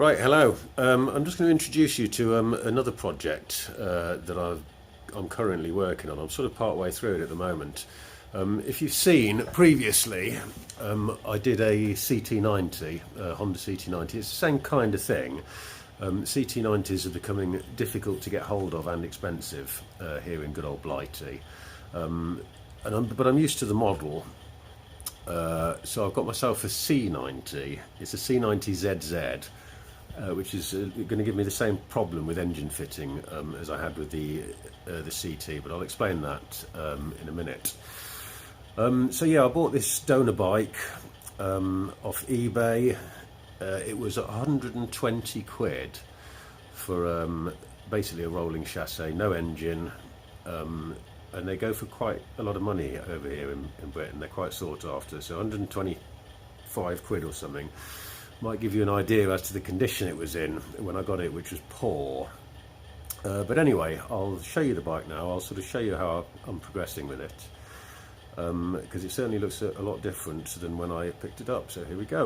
Right, hello. I'm just going to introduce you to another project that I'm currently working on. I'm sort of part way through it at the moment. If you've seen previously, I did a CT90, Honda CT90. It's the same kind of thing. CT90s are becoming difficult to get hold of and expensive here in good old Blighty. But I'm used to the model. So I've got myself a C90. It's a C90zz. Which is going to give me the same problem with engine fitting as I had with the CT, but I'll explain that in a minute. So yeah, I bought this donor bike off eBay. It was 120 quid for basically a rolling chassis, no engine, and they go for quite a lot of money over here in Britain. They're quite sought after, so 125 quid or something. Might give you an idea as to the condition it was in when I got it, which was poor. But anyway, I'll show you the bike now. I'll sort of show you how I'm progressing with it, because it certainly looks a lot different than when I picked it up. So here we go.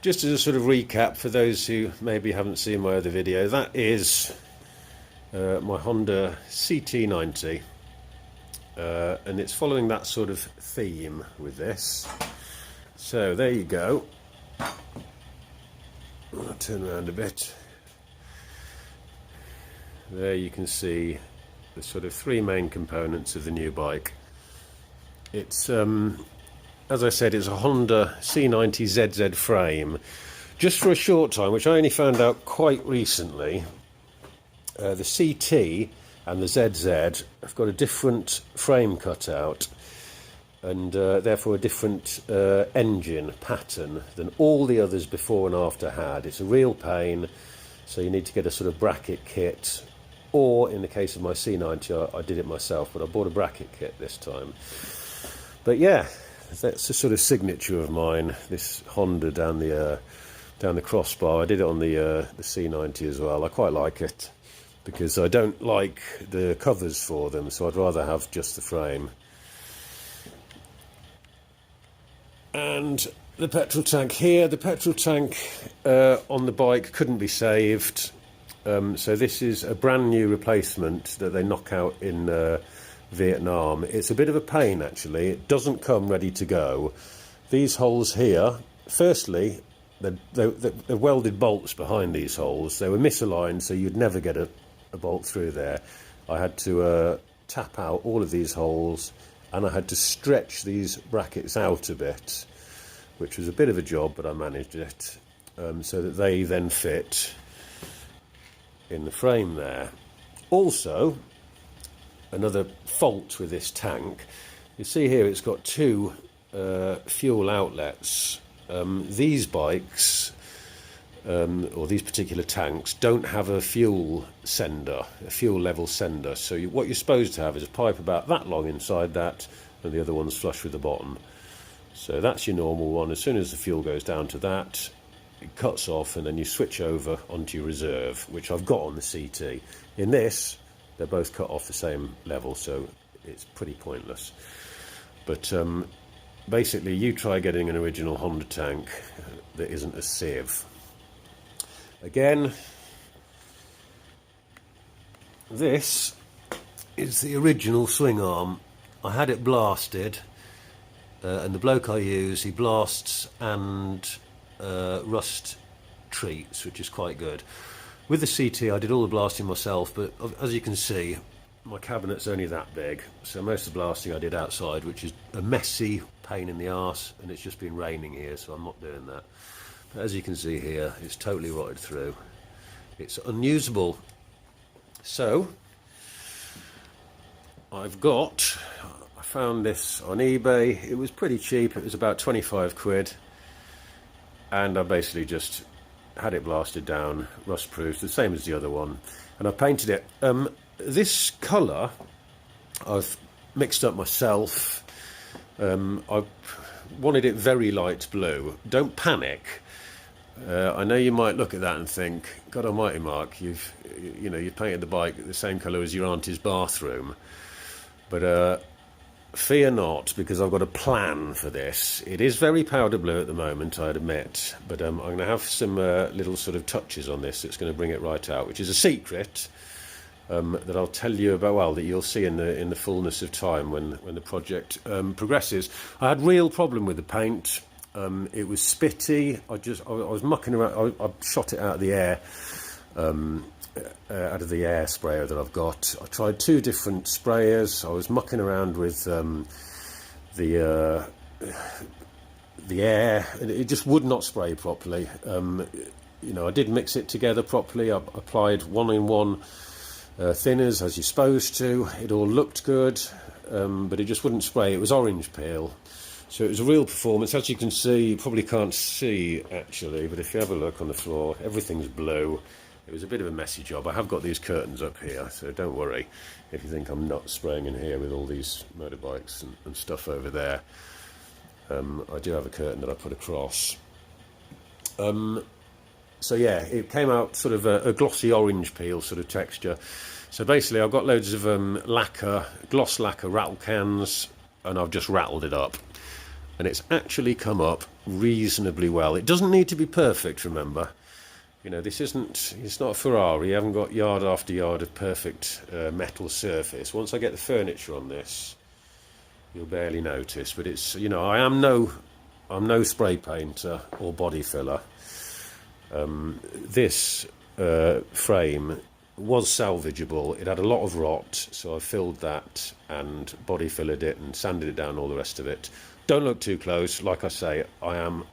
Just as a sort of recap for those who maybe haven't seen my other video, that is my Honda CT90, and it's following that sort of theme with this. So there you go. I'll turn around a bit. There you can see the sort of three main components of the new bike. It's, as I said, it's a Honda C90zz frame. Just for a short time, which I only found out quite recently, the CT and the ZZ have got a different frame cutout, and therefore a different engine pattern than all the others before and after had. It's a real pain, so you need to get a sort of bracket kit, or in the case of my C90 I did it myself, but I bought a bracket kit this time. But yeah, that's a sort of signature of mine, this Honda down the crossbar. I did it on the C90 as well. I quite like it because I don't like the covers for them, so I'd rather have just the frame. And the petrol tank here, the petrol tank on the bike couldn't be saved, so this is a brand new replacement that they knock out in Vietnam. It's a bit of a pain actually, it doesn't come ready to go. These holes here, firstly, the welded bolts behind these holes, they were misaligned, so you'd never get a bolt through there. I had to tap out all of these holes, and I had to stretch these brackets out a bit, which was a bit of a job, but I managed it, so that they then fit in the frame there. Also, another fault with this tank, you see here it's got two fuel outlets. These bikes, or these particular tanks, don't have a fuel sender, a fuel level sender. So what you're supposed to have is a pipe about that long inside that, and the other one's flush with the bottom. So that's your normal one. As soon as the fuel goes down to that, it cuts off, and then you switch over onto your reserve, which I've got on the CT. In this, they're both cut off the same level, so it's pretty pointless. But basically, you try getting an original Honda tank that isn't a sieve. Again, this is the original swing arm. I had it blasted, and the bloke I use, he blasts and rust treats, which is quite good. With the CT, I did all the blasting myself, but as you can see, my cabinet's only that big, so most of the blasting I did outside, which is a messy pain in the arse, and it's just been raining here, so I'm not doing that. But as you can see here, it's totally rotted through. It's unusable. So, I found this on eBay. It was pretty cheap, it was about 25 quid. And I basically just had it blasted down, rust proof, the same as the other one. And I painted it. This colour, I've mixed up myself. I wanted it very light blue. Don't panic. I know you might look at that and think, God almighty, Mark, you've painted the bike the same colour as your auntie's bathroom. But fear not, because I've got a plan for this. It is very powder blue at the moment, I admit, but I'm going to have some little sort of touches on this that's going to bring it right out, which is a secret that I'll tell you about, well, that you'll see in the fullness of time when the project progresses. I had real problem with the paint. It was spitty. I was mucking around. I shot it out of the air. Out of the air sprayer that I've got. I tried 2 different sprayers. I was mucking around with the air, and it just would not spray properly. You know, I did mix it together properly. I applied 1-in-1 thinners as you're supposed to. It all looked good, but it just wouldn't spray. It was orange peel. So it was a real performance. As you can see, you probably can't see actually, but if you have a look on the floor, everything's blue. It was a bit of a messy job. I have got these curtains up here, so don't worry if you think I'm not spraying in here with all these motorbikes and stuff over there. I do have a curtain that I put across. So yeah, it came out sort of a glossy orange peel sort of texture. So basically I've got loads of lacquer, gloss lacquer rattle cans, and I've just rattled it up. And it's actually come up reasonably well. It doesn't need to be perfect, remember. You know, this isn't, it's not a Ferrari. You haven't got yard after yard of perfect metal surface. Once I get the furniture on this, you'll barely notice. But it's, you know, I'm no spray painter or body filler. This frame was salvageable. It had a lot of rot, so I filled that and body fillered it and sanded it down, all the rest of it. Don't look too close. Like I say, I am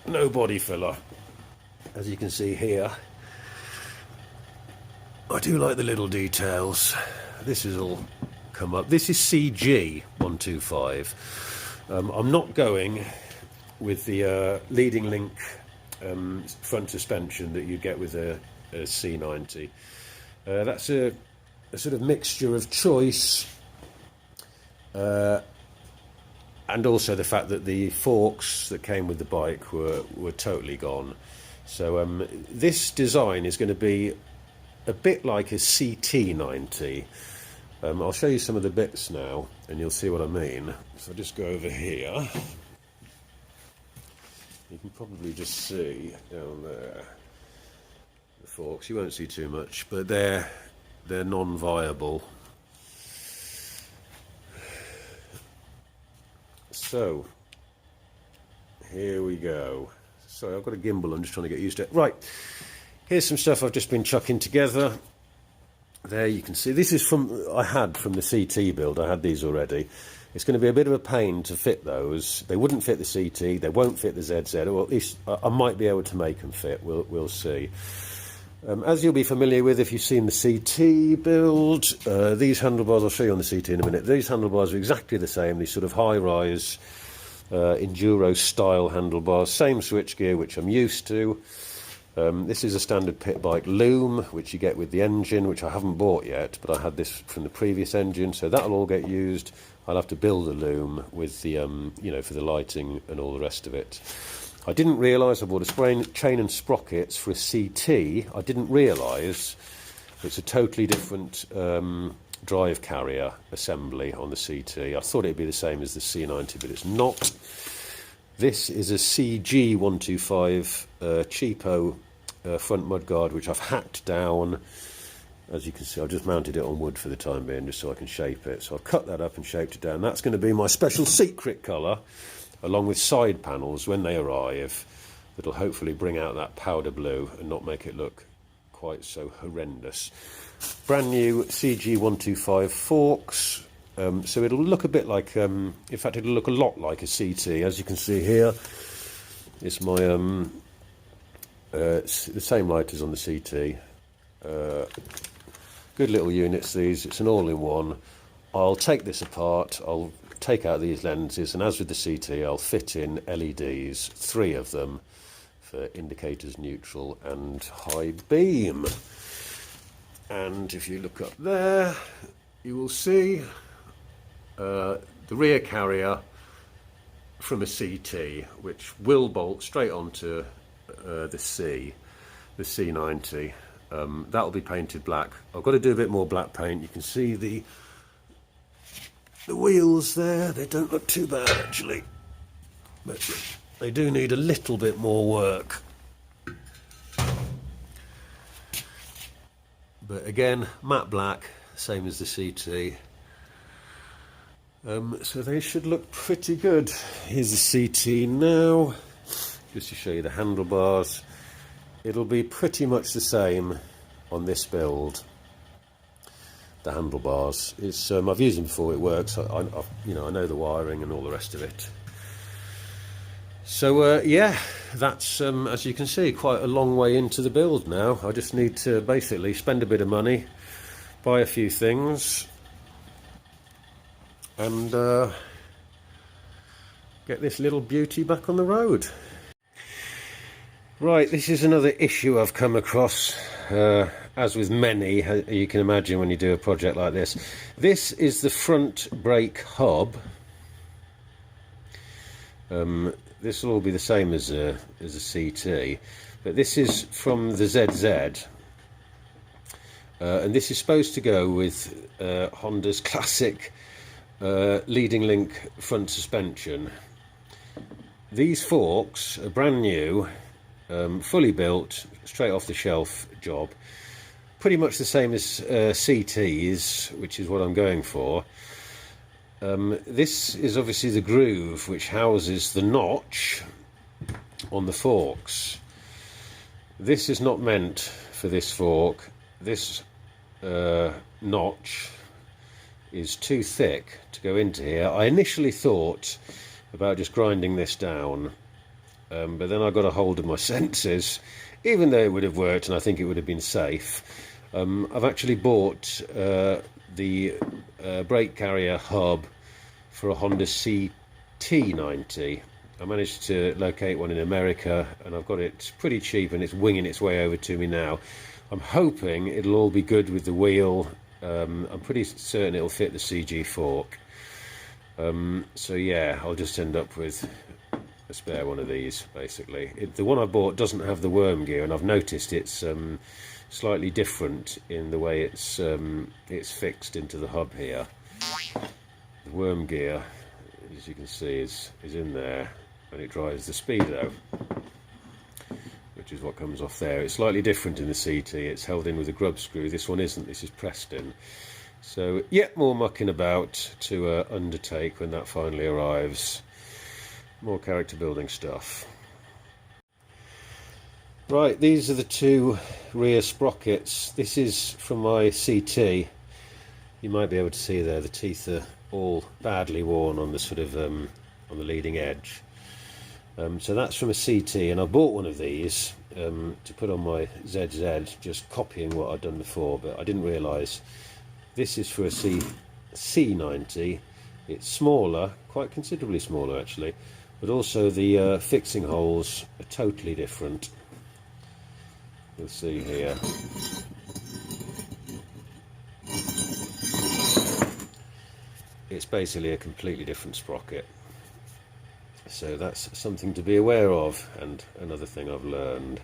no body filler. As you can see here, I do like the little details. This is all come up. This is CG125. I'm not going with the leading link front suspension that you get with a C90. That's a sort of mixture of choice and also the fact that the forks that came with the bike were totally gone. So this design is going to be a bit like a CT90. I'll show you some of the bits now and you'll see what I mean. So I'll just go over here. You can probably just see down there the forks. You won't see too much, but they're non-viable. So here we go. Sorry, I've got a gimbal. I'm just trying to get used to it. Right, here's some stuff I've just been chucking together. There you can see. This is I had from the CT build. I had these already. It's going to be a bit of a pain to fit those. They wouldn't fit the CT. They won't fit the ZZ. Or at least I might be able to make them fit. We'll see. As you'll be familiar with if you've seen the CT build, these handlebars, I'll show you on the CT in a minute, these handlebars are exactly the same, these sort of high-rise enduro-style handlebars, same switchgear which I'm used to. This is a standard pit bike loom, which you get with the engine, which I haven't bought yet, but I had this from the previous engine, so that'll all get used. I'll have to build a loom with the, you know, for the lighting and all the rest of it. I didn't realise I bought a chain and sprockets for a CT. I didn't realise it's a totally different drive carrier assembly on the CT. I thought it'd be the same as the C90, but it's not. This is a CG125 cheapo front mudguard, which I've hacked down. As you can see, I've just mounted it on wood for the time being, just so I can shape it. So I've cut that up and shaped it down. That's going to be my special secret colour, along with side panels when they arrive, that'll hopefully bring out that powder blue and not make it look quite so horrendous. Brand new CG125 forks, so it'll look a bit like, in fact it'll look a lot like a CT. As you can see here, it's my, the same light as on the CT. Good little units these, it's an all-in-one. I'll take this apart, I'll take out these lenses, and as with the CT, I'll fit in LEDs, 3 of them, for indicators, neutral and high beam. And if you look up there, you will see the rear carrier from a CT, which will bolt straight onto the C90. That'll be painted black. I've got to do a bit more black paint. You can see the the wheels there, they don't look too bad actually, but they do need a little bit more work. But again, matte black, same as the CT. So they should look pretty good. Here's the CT now, just to show you the handlebars. It'll be pretty much the same on this build. The handlebars. It's I've used them before. It works. I know the wiring and all the rest of it. So yeah, that's as you can see, quite a long way into the build now. I just need to basically spend a bit of money, buy a few things, and get this little beauty back on the road. Right, this is another issue I've come across, as with many, you can imagine when you do a project like this. This is the front brake hub. This will all be the same as a CT, but this is from the ZZ, and this is supposed to go with Honda's classic leading link front suspension. These forks are brand new, fully built, straight off the shelf job, pretty much the same as CT's, which is what I'm going for. This is obviously the groove which houses the notch on the forks. This is not meant for this fork. This notch is too thick to go into here. I initially thought about just grinding this down, but then I got a hold of my senses, even though it would have worked and I think it would have been safe. I've actually bought the brake carrier hub for a Honda C90zz. I managed to locate one in America and I've got it pretty cheap and it's winging its way over to me now. I'm hoping it'll all be good with the wheel. I'm pretty certain it'll fit the CG fork. So yeah, I'll just end up with a spare one of these basically. The one I bought doesn't have the worm gear, and I've noticed it's slightly different in the way it's fixed into the hub here. The worm gear, as you can see, is in there, and it drives the Speedo, which is what comes off there. It's slightly different in the CT. It's held in with a grub screw. This one isn't. This is pressed in. So yeah, more mucking about to undertake when that finally arrives. More character building stuff. Right, these are the two rear sprockets. This is from my CT. You might be able to see there, the teeth are all badly worn on the sort of on the leading edge. So that's from a CT, and I bought one of these to put on my ZZ, just copying what I'd done before, but I didn't realise this is for a C90. It's smaller, quite considerably smaller actually, but also the fixing holes are totally different. You'll see here. It's basically a completely different sprocket. So that's something to be aware of, and another thing I've learned.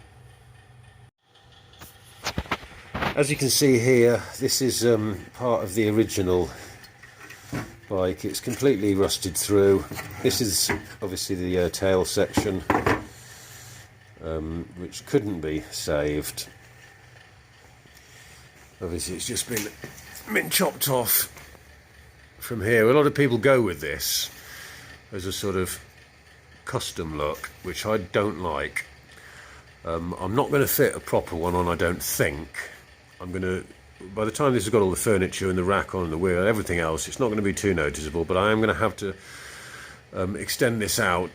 As you can see here, this is part of the original bike. It's completely rusted through. This is obviously the tail section, which couldn't be saved. Obviously it's just been chopped off from here. A lot of people go with this as a sort of custom look, which I don't like. I'm not going to fit a proper one on, I don't think. I'm going to, by the time this has got all the furniture and the rack on and the wheel and everything else, it's not going to be too noticeable, but I am going to have to extend this out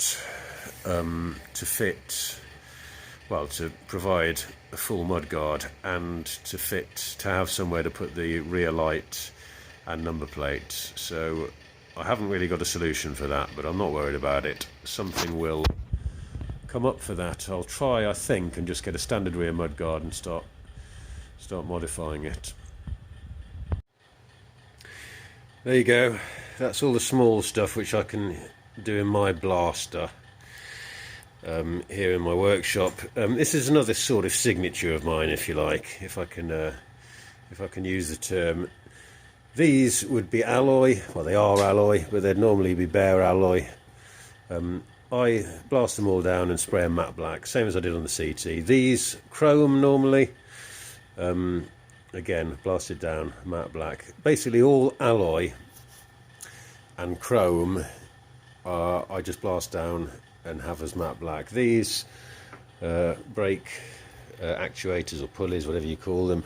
to fit, well, to provide a full mudguard and to have somewhere to put the rear light and number plate. So I haven't really got a solution for that, but I'm not worried about it. Something will come up for that. I'll try, I think, and just get a standard rear mudguard and start modifying it. There you go. That's all the small stuff which I can do in my blaster here in my workshop. This is another sort of signature of mine, if you like, if I can use the term. These would be alloy, well they are alloy, but they'd normally be bare alloy. I blast them all down and spray them matte black, same as I did on the CT. These chrome normally, again blasted down matte black. Basically all alloy and chrome I just blast down and have as matte black. These brake actuators or pulleys, whatever you call them,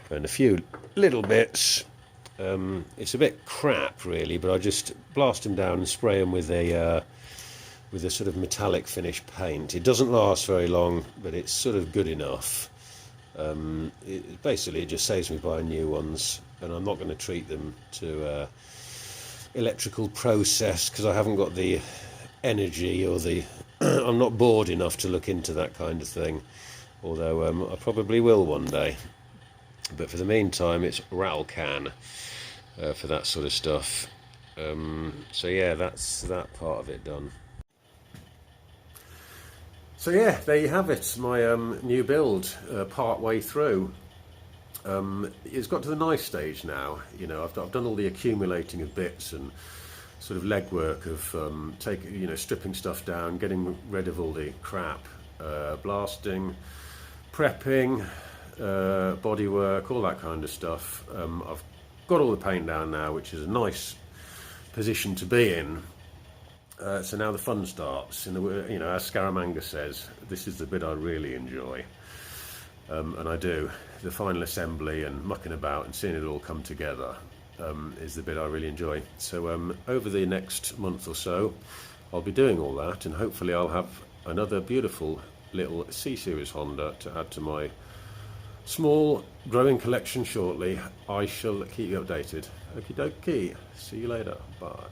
and a few little bits. It's a bit crap really, but I just blast them down and spray them with a sort of metallic finish paint. It doesn't last very long, but it's sort of good enough. Basically it just saves me buying new ones, and I'm not going to treat them to electrical process because I haven't got the energy or the I'm not bored enough to look into that kind of thing, although I probably will one day. But for the meantime it's Ralcan for that sort of stuff. So yeah, that's that part of it done. So yeah, there you have it, my new build, part way through. It's got to the nice stage now. You know, I've done all the accumulating of bits and sort of legwork of stripping stuff down, getting rid of all the crap, blasting, prepping, bodywork, all that kind of stuff. I've got all the paint down now, which is a nice position to be in. So now the fun starts. As Scaramanga says, this is the bit I really enjoy, and I do. The final assembly and mucking about and seeing it all come together is the bit I really enjoy. So over the next month or so, I'll be doing all that, and hopefully I'll have another beautiful little C-Series Honda to add to my small growing collection shortly. I shall keep you updated. Okie dokie. See you later. Bye.